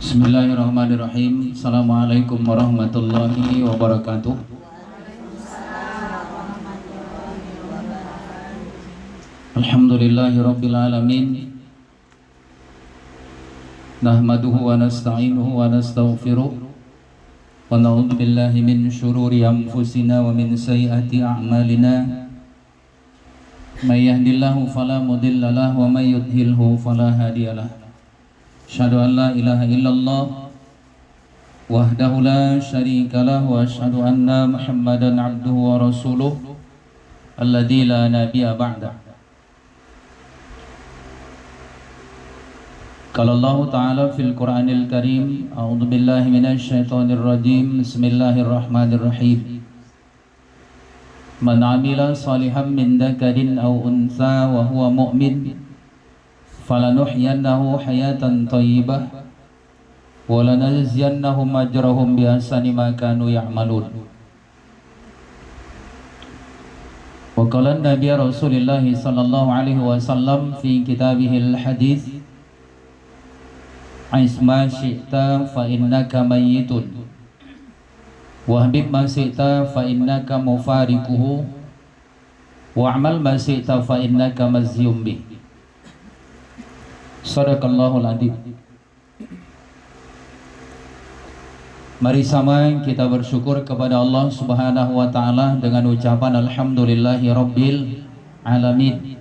Bismillahirrahmanirrahim. Assalamualaikum warahmatullahi wabarakatuh. Alhamdulillahirabbil alamin. Nahmaduhu wa nasta'inuhu wa nastaghfiruh. Wa na'udzu billahi min syururi anfusina wa min sayyiati a'malina. May yahdihillahu fala mudilla lahu wa may yudhlilhu fala hadiyalah. Asyhadu an la ilaha illallah wahdahu la syarika lahu wa asyhadu anna Muhammadan abduhu wa rasuluh alladzi la nabiyya ba'da. Qala Allah Ta'ala fil Qur'anil Karim, a'udzu billahi minasy syaithanir rajim. Bismillahirrahmanirrahim. Man 'amila shalihan min dzakarin aw untha wa huwa mu'min falanuhyiyannahu hayatan thayyibah wa lanajziyannahum ajrahum bi ahsani ma kanu ya'malun. Wa qala Nabi Rasulullah sallallahu alaihi wasallam fi kitabihil hadits, "Isma syi'ta fa innaka mayyitun wa habib ma syi'ta fa innaka mufariquhu wa amal ma syi'ta fa innaka mazyum bih." Sadaqallahul adzim. Mari sama kita bersyukur kepada Allah Subhanahu wa taala dengan ucapan alhamdulillahi rabbil alamin.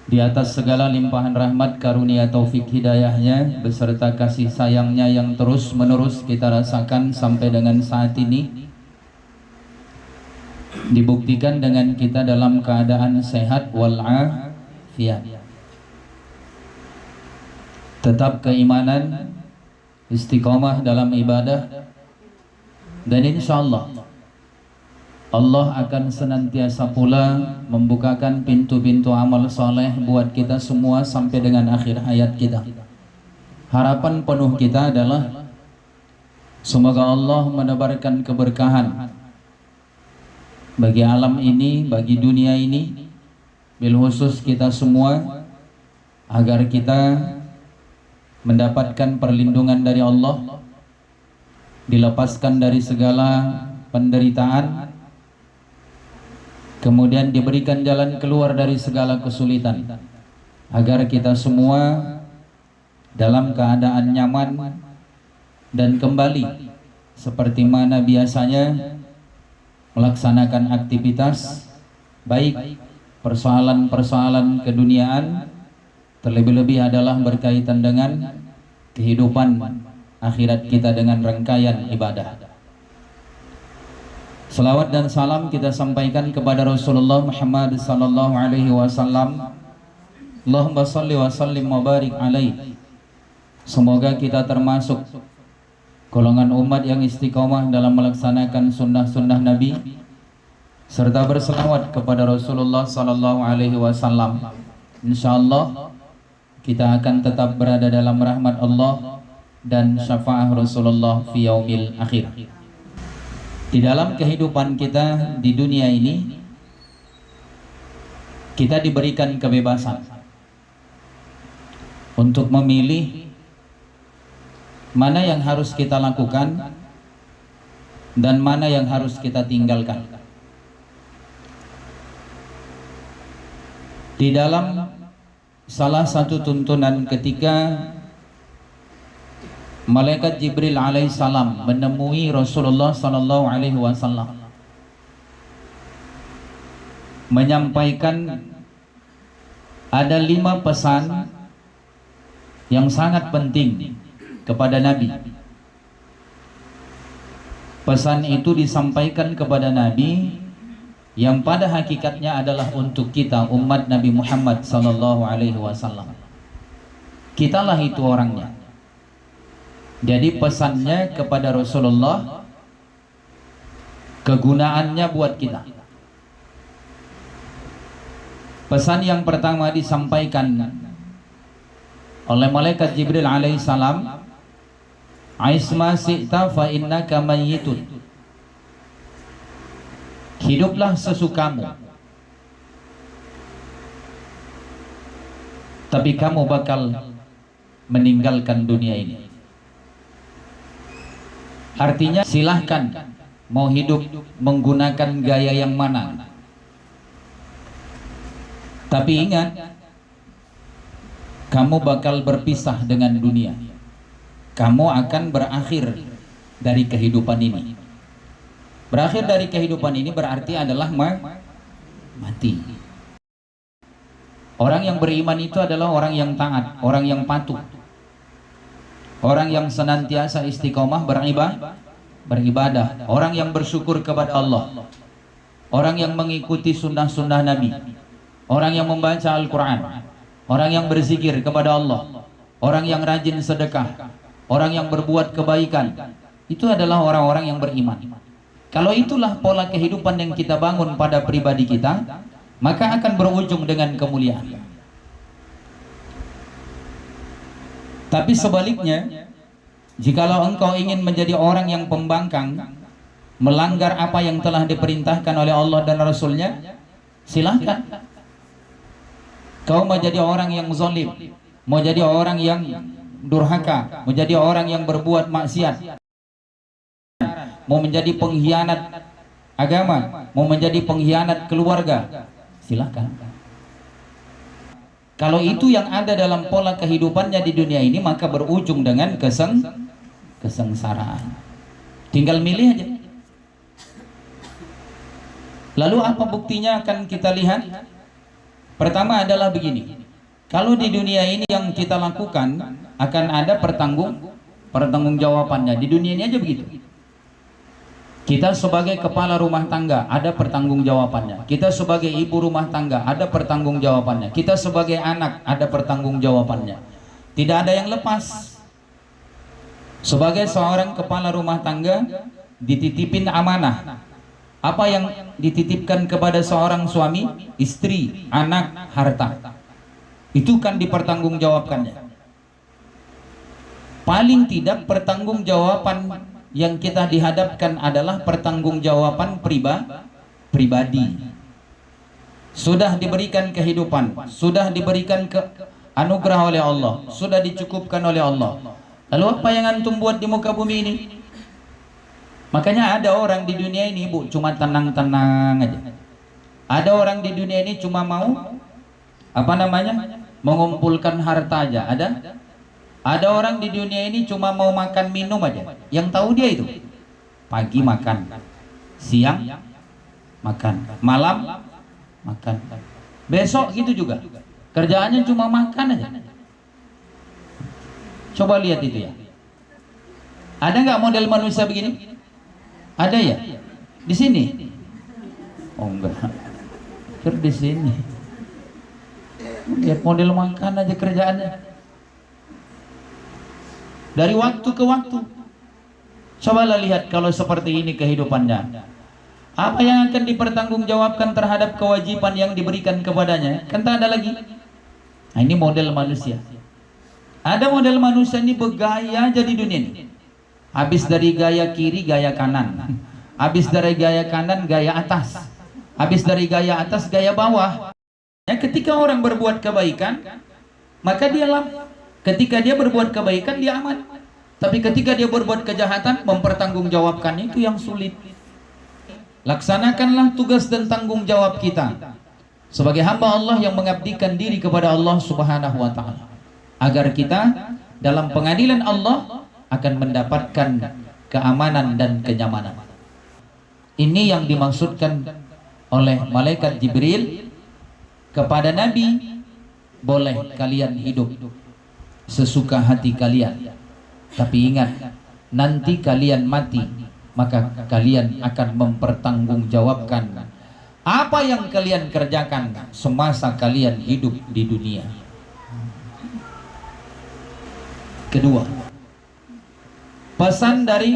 Di atas segala limpahan rahmat, karunia, taufik, hidayahnya beserta kasih sayangnya yang terus menerus kita rasakan sampai dengan saat ini, dibuktikan dengan kita dalam keadaan sehat walafiat, tetap keimanan, istiqomah dalam ibadah, dan insya Allah Allah akan senantiasa pula membukakan pintu-pintu amal soleh buat kita semua sampai dengan akhir hayat kita. Harapan penuh kita adalah semoga Allah menebarkan keberkahan bagi alam ini, bagi dunia ini, bil khusus kita semua, agar kita mendapatkan perlindungan dari Allah, dilepaskan dari segala penderitaan, kemudian diberikan jalan keluar dari segala kesulitan, agar kita semua dalam keadaan nyaman dan kembali seperti mana biasanya melaksanakan aktivitas, baik persoalan-persoalan keduniaan, terlebih-lebih adalah berkaitan dengan kehidupan akhirat kita dengan rangkaian ibadah. Salawat dan salam kita sampaikan kepada Rasulullah Muhammad sallallahu alaihi wasallam. Allahumma salli wa sallim wa barik alaihi. Semoga kita termasuk golongan umat yang istiqomah dalam melaksanakan sunnah-sunnah Nabi, serta berselawat kepada Rasulullah sallallahu alaihi wasallam. Insyaallah kita akan tetap berada dalam rahmat Allah dan syafaat Rasulullah fi yaumil akhir. Di dalam kehidupan kita di dunia ini, kita diberikan kebebasan untuk memilih mana yang harus kita lakukan dan mana yang harus kita tinggalkan. Di dalam salah satu tuntunan ketika Malaikat Jibril alaihissalam menemui Rasulullah sallallahu alaihi wasallam, menyampaikan ada 5 pesan yang sangat penting kepada Nabi. Pesan itu disampaikan kepada Nabi yang pada hakikatnya adalah untuk kita umat Nabi Muhammad sallallahu alaihi wasallam. Kitalah itu orangnya. Jadi pesannya kepada Rasulullah, kegunaannya buat kita. Pesan yang pertama disampaikan oleh Malaikat Jibril alaihissalam, "Isma syi'ta fa innaka mayyitun." Hiduplah sesukamu, tapi kamu bakal meninggalkan dunia ini. Artinya silahkan mau hidup menggunakan gaya yang mana. Tapi ingat, kamu bakal berpisah dengan dunia. Kamu akan berakhir dari kehidupan ini. Berakhir dari kehidupan ini berarti adalah mati. Orang yang beriman itu adalah orang yang taat, orang yang patuh, orang yang senantiasa istiqomah beribadah, orang yang bersyukur kepada Allah, orang yang mengikuti sunnah-sunnah Nabi, orang yang membaca Al-Quran, orang yang berzikir kepada Allah, orang yang rajin sedekah, orang yang berbuat kebaikan. Itu adalah orang-orang yang beriman. Kalau itulah pola kehidupan yang kita bangun pada pribadi kita, maka akan berujung dengan kemuliaan. Tapi sebaliknya, jikalau engkau ingin menjadi orang yang pembangkang, melanggar apa yang telah diperintahkan oleh Allah dan Rasulnya, silahkan. Kau mau jadi orang yang zalim, mau jadi orang yang durhaka, mau jadi orang yang berbuat maksiat, mau menjadi pengkhianat agama, mau menjadi pengkhianat keluarga, silahkan. Kalau itu yang ada dalam pola kehidupannya di dunia ini, maka berujung dengan kesengsaraan. Tinggal milih aja. Lalu apa buktinya akan kita lihat? Pertama adalah begini. Kalau di dunia ini yang kita lakukan akan ada pertanggungjawabannya. Di dunia ini aja begitu. Kita sebagai kepala rumah tangga ada pertanggungjawabannya. Kita sebagai ibu rumah tangga ada pertanggungjawabannya. Kita sebagai anak ada pertanggungjawabannya. Tidak ada yang lepas. Sebagai seorang kepala rumah tangga dititipin amanah. Apa yang dititipkan kepada seorang suami, istri, anak, harta, itu kan dipertanggungjawabkannya. Paling tidak pertanggungjawaban yang kita dihadapkan adalah pertanggungjawaban pribadi. Sudah diberikan kehidupan, sudah diberikan anugerah oleh Allah, sudah dicukupkan oleh Allah. Lalu apa yang antum buat di muka bumi ini? Makanya ada orang di dunia ini, Bu, cuma tenang-tenang aja. Ada orang di dunia ini cuma mau mengumpulkan harta aja. Ada orang di dunia ini cuma mau makan minum aja. Yang tahu dia itu pagi makan, siang makan, malam makan, besok gitu juga. Kerjaannya cuma makan aja. Coba lihat itu ya. Ada nggak model manusia begini? Ada ya? Di sini? Oh enggak. Di sini. Lihat model makan aja kerjaannya. Dari waktu ke waktu. Cobalah lihat kalau seperti ini kehidupannya. Apa yang akan dipertanggungjawabkan terhadap kewajiban yang diberikan kepadanya? Kan tak ada lagi. Nah, ini model manusia. Ada model manusia ini bergaya jadi dunia ini. Habis dari gaya kiri, gaya kanan. Habis dari gaya kanan, gaya atas. Habis dari gaya atas, gaya bawah. Ya, ketika orang berbuat kebaikan, maka dia ketika dia berbuat kebaikan, dia aman. Tapi ketika dia berbuat kejahatan, mempertanggungjawabkan itu yang sulit. Laksanakanlah tugas dan tanggung jawab kita sebagai hamba Allah yang mengabdikan diri kepada Allah Subhanahu wa Ta'ala, agar kita dalam pengadilan Allah akan mendapatkan keamanan dan kenyamanan. Ini yang dimaksudkan oleh malaikat Jibril kepada Nabi, boleh kalian hidup sesuka hati kalian, tapi ingat, nanti kalian mati, maka kalian akan mempertanggungjawabkan apa yang kalian kerjakan semasa kalian hidup di dunia. Kedua, pesan dari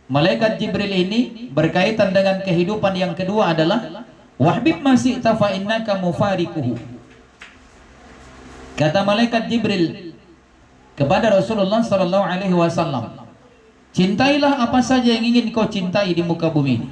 malaikat Jibril ini berkaitan dengan kehidupan yang kedua adalah wahbib masih fa innaka mufarikuhu. Kata malaikat Jibril kepada Rasulullah sallallahu alaihi wasallam, cintailah apa saja yang ingin kau cintai di muka bumi ini.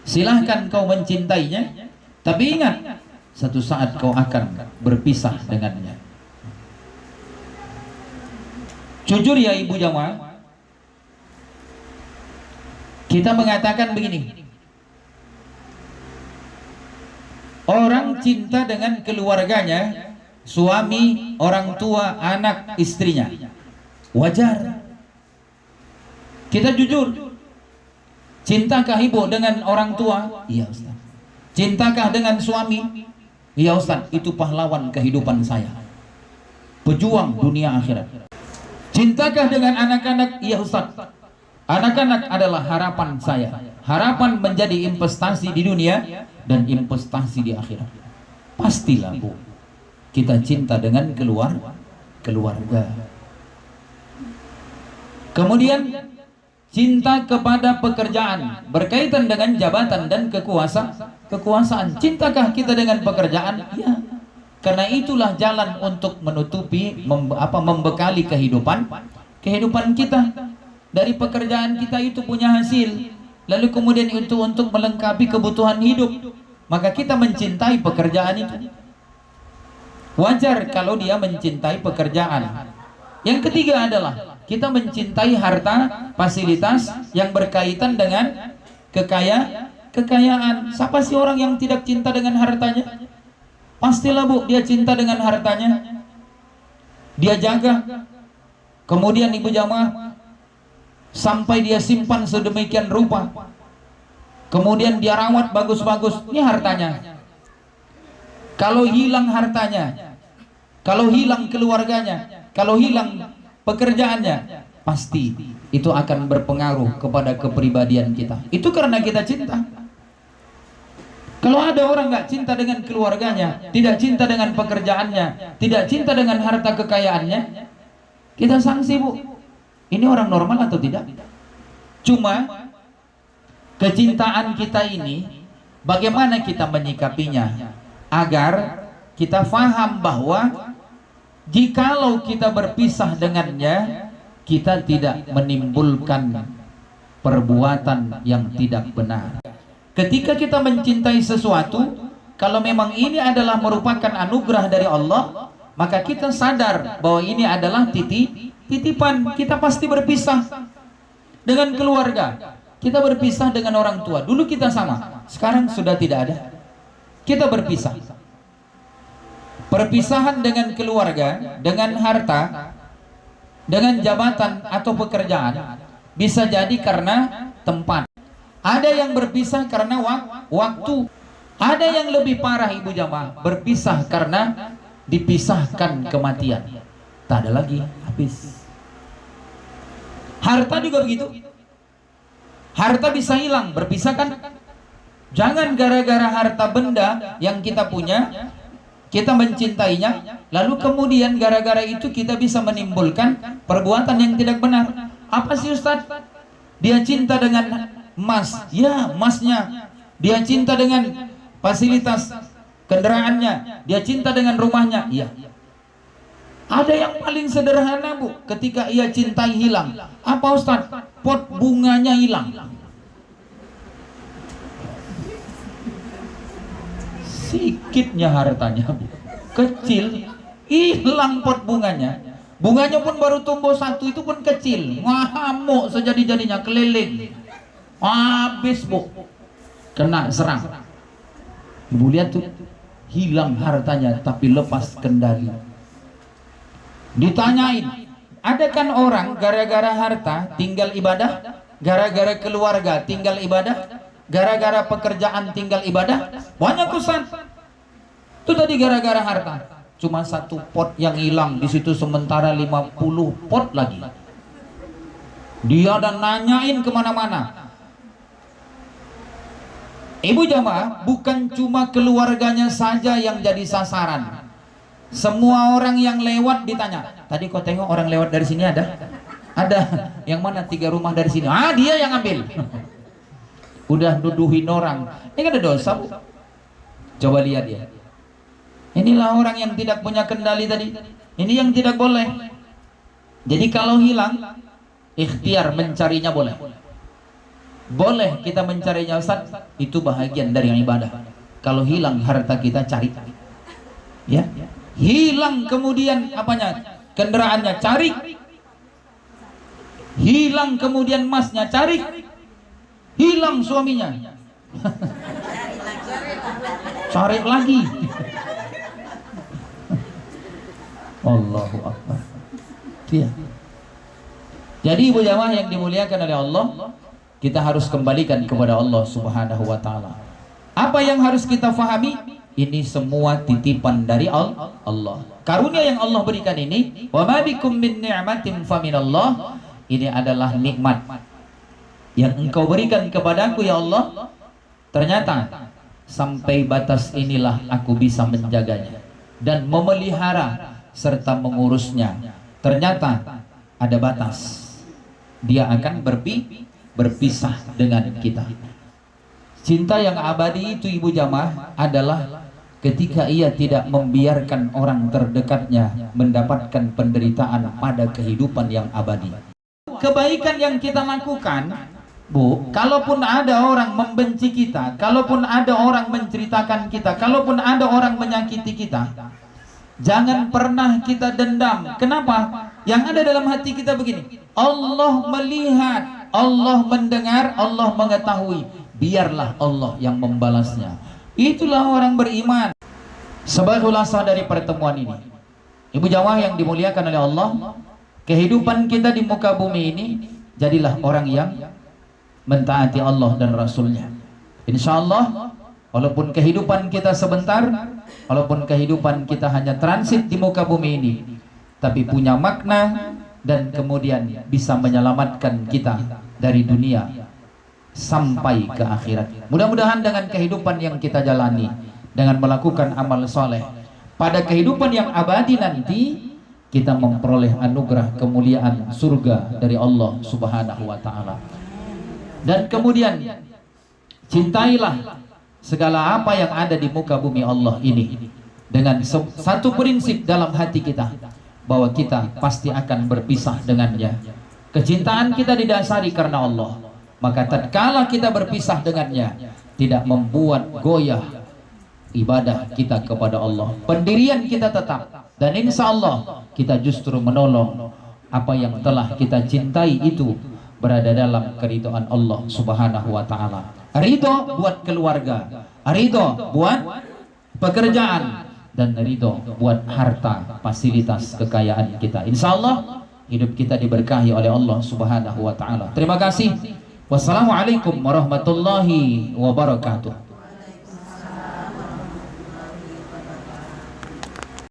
Silahkan kau mencintainya, tapi ingat, satu saat kau akan berpisah dengannya. Jujur ya ibu jamaah, Kita mengatakan begini, orang cinta dengan keluarganya, suami, orang tua, anak, istrinya, wajar. Kita jujur, cintakah ibu dengan orang tua? Iya Ustaz. Cintakah dengan suami? Iya Ustaz. Itu pahlawan kehidupan saya, pejuang dunia akhirat. Cintakah dengan anak-anak? Iya Ustaz. Anak-anak adalah harapan saya, harapan menjadi investasi di dunia dan investasi di akhirat. Pastilah Bu, kita cinta dengan keluarga. Kemudian cinta kepada pekerjaan, berkaitan dengan jabatan dan kekuasaan. Cintakah kita dengan pekerjaan? Ya, karena itulah jalan untuk menutupi, membekali kehidupan kita. Dari pekerjaan kita itu punya hasil, lalu kemudian itu untuk melengkapi kebutuhan hidup, maka kita mencintai pekerjaan itu. Wajar kalau dia mencintai pekerjaan. Yang ketiga adalah kita mencintai harta, fasilitas yang berkaitan dengan kekayaan. Siapa sih orang yang tidak cinta dengan hartanya? Pastilah Bu, dia cinta dengan hartanya, dia jaga. Kemudian ibu jamaah, sampai dia simpan sedemikian rupa, kemudian dia rawat bagus-bagus. Ini hartanya. Kalau hilang hartanya, kalau hilang keluarganya, kalau hilang pekerjaannya, pasti itu akan berpengaruh kepada kepribadian kita. Itu karena kita cinta. Kalau ada orang nggak cinta dengan keluarganya, tidak cinta dengan pekerjaannya, tidak cinta dengan harta kekayaannya, kita sanksi Bu. Ini orang normal atau tidak? Cuma kecintaan kita ini bagaimana kita menyikapinya, agar kita faham bahwa jikalau kita berpisah dengannya, kita tidak menimbulkan perbuatan yang tidak benar. Ketika kita mencintai sesuatu, kalau memang ini adalah merupakan anugerah dari Allah, maka kita sadar bahwa ini adalah titipan. Kita pasti berpisah dengan keluarga, kita berpisah dengan orang tua. Dulu kita sama, sekarang sudah tidak ada. Kita berpisah. Perpisahan dengan keluarga, dengan harta, dengan jabatan atau pekerjaan bisa jadi karena tempat. Ada yang berpisah karena waktu. Ada yang lebih parah ibu jamaah, berpisah karena dipisahkan kematian. Tak ada lagi, habis. Harta juga begitu. Harta bisa hilang, berpisah kan? Jangan gara-gara harta benda yang kita punya, kita mencintainya, lalu kemudian gara-gara itu kita bisa menimbulkan perbuatan yang tidak benar. Apa sih Ustaz? Dia cinta dengan emas, ya emasnya. Dia cinta dengan fasilitas kendaraannya, dia cinta dengan rumahnya, iya. Ada yang paling sederhana Bu, ketika ia cintai hilang. Apa Ustaz? Pot bunganya hilang. Sikitnya hartanya Bu, kecil, hilang pot bunganya. Bunganya pun baru tumbuh satu, itu pun kecil, ngamuk sejadi-jadinya, keliling. Habis Bu, kena serang. Ibu lihat tuh, hilang hartanya tapi lepas kendali. Ditanyain, ada kan orang gara-gara harta tinggal ibadah, gara-gara keluarga tinggal ibadah, gara-gara pekerjaan tinggal ibadah. Banyak Ustaz. Itu tadi gara-gara harta. Cuma satu pot yang hilang, di situ sementara 50 pot lagi. Dia dan nanyain kemana-mana. Ibu jamaah, bukan cuma keluarganya saja yang jadi sasaran. Semua orang yang lewat ditanya, tadi kau tengok orang lewat dari sini ada? Ada. Yang mana 3 rumah dari sini? Ah, dia yang ambil. Udah nuduhin orang. Ini kan ada dosa Bu. Coba lihat dia. Inilah orang yang tidak punya kendali tadi. Ini yang tidak boleh. Jadi kalau hilang, ikhtiar mencarinya boleh. Boleh kita mencarinya Ustaz, itu bahagian dari yang ibadah. Kalau hilang harta kita, cari. Ya. Hilang kemudian apanya? Kendaraannya, cari. Hilang kemudian emasnya, cari. hilang suaminya. Cari lagi. Allahu Akbar. Iya. Jadi ibu jamaah yang dimuliakan oleh Allah, kita harus kembalikan kepada Allah Subhanahu wa taala. Apa yang harus kita fahami? Ini semua titipan dari Allah. Karunia yang Allah berikan ini, wa ma bikum min ni'matin faminallah. Ini adalah nikmat yang engkau berikan kepadaku ya Allah. Ternyata sampai batas inilah aku bisa menjaganya dan memelihara serta mengurusnya. Ternyata ada batas. Dia akan berpisah dengan kita. Cinta yang abadi itu ibu jamaah adalah ketika ia tidak membiarkan orang terdekatnya mendapatkan penderitaan pada kehidupan yang abadi. Kebaikan yang kita lakukan, Bu, kalaupun ada orang membenci kita, kalaupun ada orang menceritakan kita, kalaupun ada orang menyakiti kita, jangan pernah kita dendam. Kenapa? Yang ada dalam hati kita begini, Allah melihat, Allah mendengar, Allah mengetahui. Biarlah Allah yang membalasnya. Itulah orang beriman. Sebagai khulasa dari pertemuan ini, ibu jamaah yang dimuliakan oleh Allah, kehidupan kita di muka bumi ini, jadilah orang yang mentaati Allah dan Rasulnya. Insya Allah, walaupun kehidupan kita sebentar, walaupun kehidupan kita hanya transit di muka bumi ini, tapi punya makna dan kemudian bisa menyelamatkan kita dari dunia sampai ke akhirat. Mudah-mudahan dengan kehidupan yang kita jalani, dengan melakukan amal soleh, pada kehidupan yang abadi nanti kita memperoleh anugerah kemuliaan surga dari Allah Subhanahu wa taala. Dan kemudian cintailah segala apa yang ada di muka bumi Allah ini dengan satu prinsip dalam hati kita, bahwa kita pasti akan berpisah dengannya. Kecintaan kita didasari karena Allah, maka tatkala kita berpisah dengannya, tidak membuat goyah ibadah kita kepada Allah. Pendirian kita tetap, dan insya Allah kita justru menolong apa yang telah kita cintai itu berada dalam keridhaan Allah Subhanahu wa taala. Ridho buat keluarga, ridho buat pekerjaan, dan ridho buat harta, fasilitas, kekayaan kita. Insya Allah hidup kita diberkahi oleh Allah Subhanahu wa taala. Terima kasih. Wassalamualaikum warahmatullahi wabarakatuh.